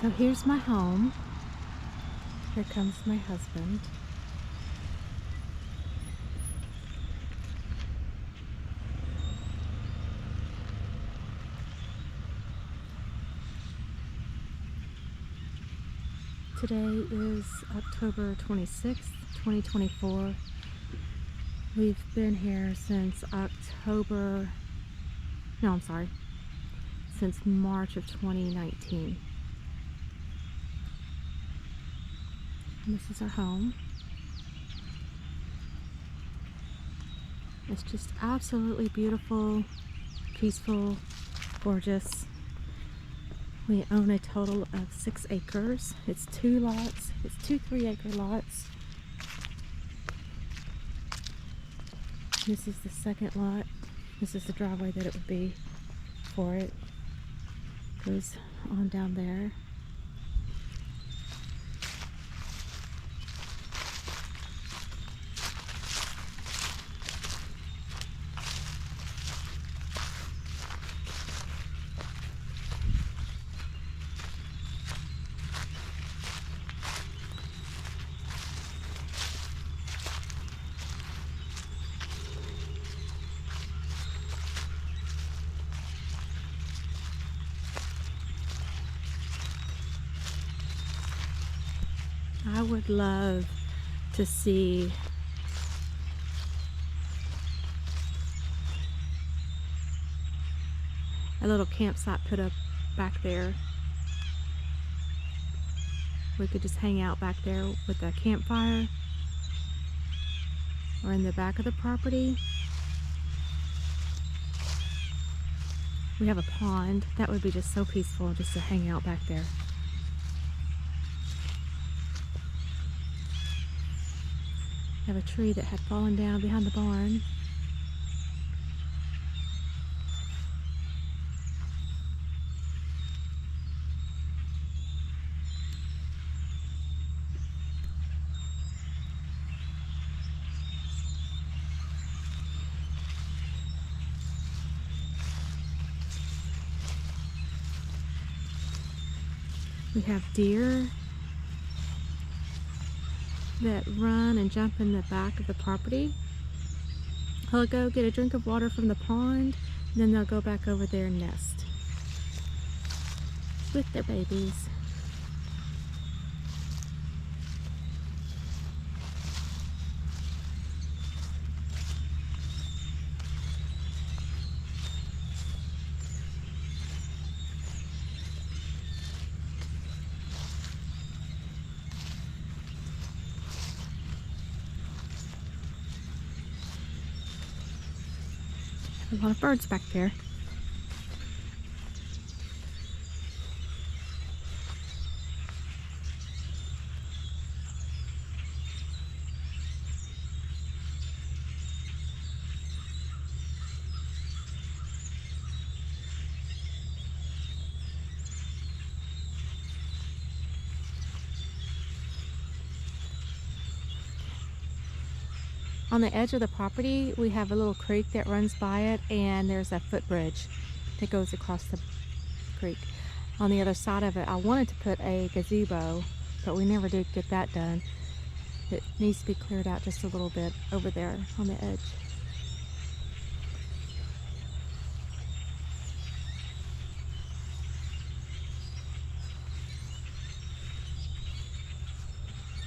So here's my home. Here comes my husband. Today is October 26th, 2024. We've been here since since March of 2019. And this is our home. It's just absolutely beautiful, peaceful, gorgeous. We own a total of 6 acres. It's 2 lots. It's 2 3-acre lots. This is the second lot. This is the driveway that it would be for it. Goes on down there. I would love to see a little campsite put up back there. We could just hang out back there with a campfire, or in the back of the property. We have a pond. That would be just so peaceful just to hang out back there. We have a tree that had fallen down behind the barn. We have deer that run and jump in the back of the property. They'll go get a drink of water from the pond, and then they'll go back over there and nest with their babies. A lot of birds back there. On the edge of the property, we have a little creek that runs by it, and there's a footbridge that goes across the creek. On the other side of it, I wanted to put a gazebo, but we never did get that done. It needs to be cleared out just a little bit over there on the edge.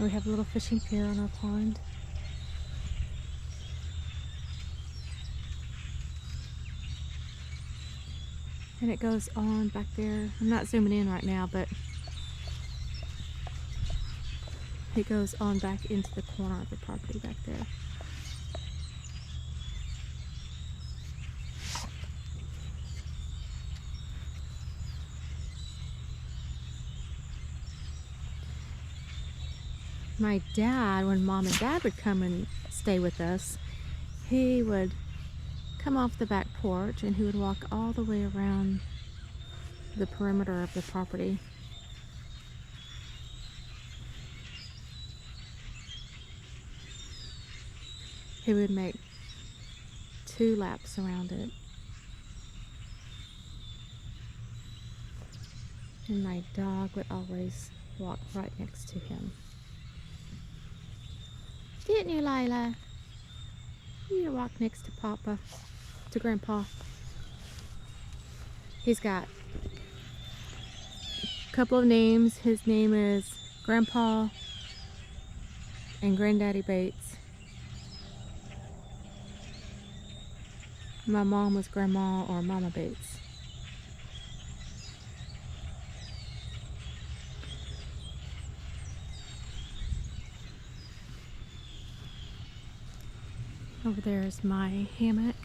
We have a little fishing pier on our pond. And it goes on back there. I'm not zooming in right now, but it goes on back into the corner of the property back there. My dad, when Mom and Dad would come and stay with us, he would come off the back porch and he would walk all the way around the perimeter of the property. He would make 2 laps around it. And my dog would always walk right next to him. Didn't you, Lila? You walk next to Papa, to Grandpa. He's got a couple of names. His name is Grandpa and Granddaddy Bates. My mom was Grandma or Mama Bates. Over there is my hammock.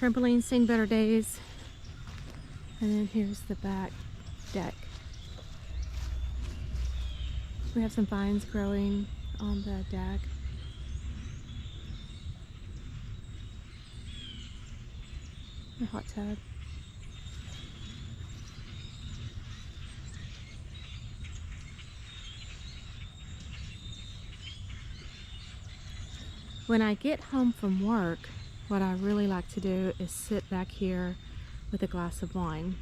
Trampoline, seen better days. And then here's the back deck. We have some vines growing on the deck. A hot tub. When I get home from work, what I really like to do is sit back here with a glass of wine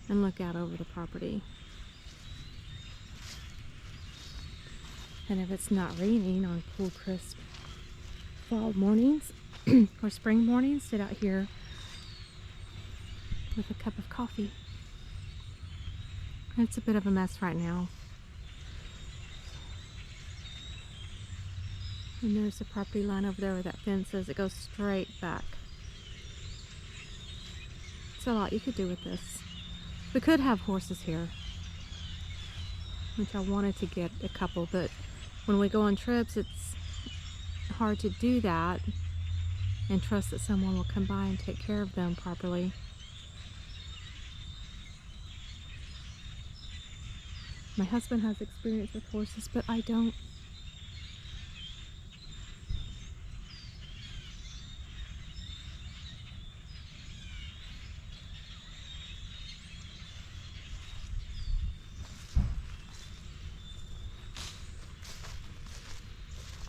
and look out over the property. And if it's not raining on cool, crisp fall mornings or spring mornings, sit out here with a cup of coffee. It's a bit of a mess right now. And there's the property line over there where that fence is. It goes straight back. It's a lot you could do with this. We could have horses here, which I wanted to get a couple, but when we go on trips, it's hard to do that and trust that someone will come by and take care of them properly. My husband has experience with horses, but I don't.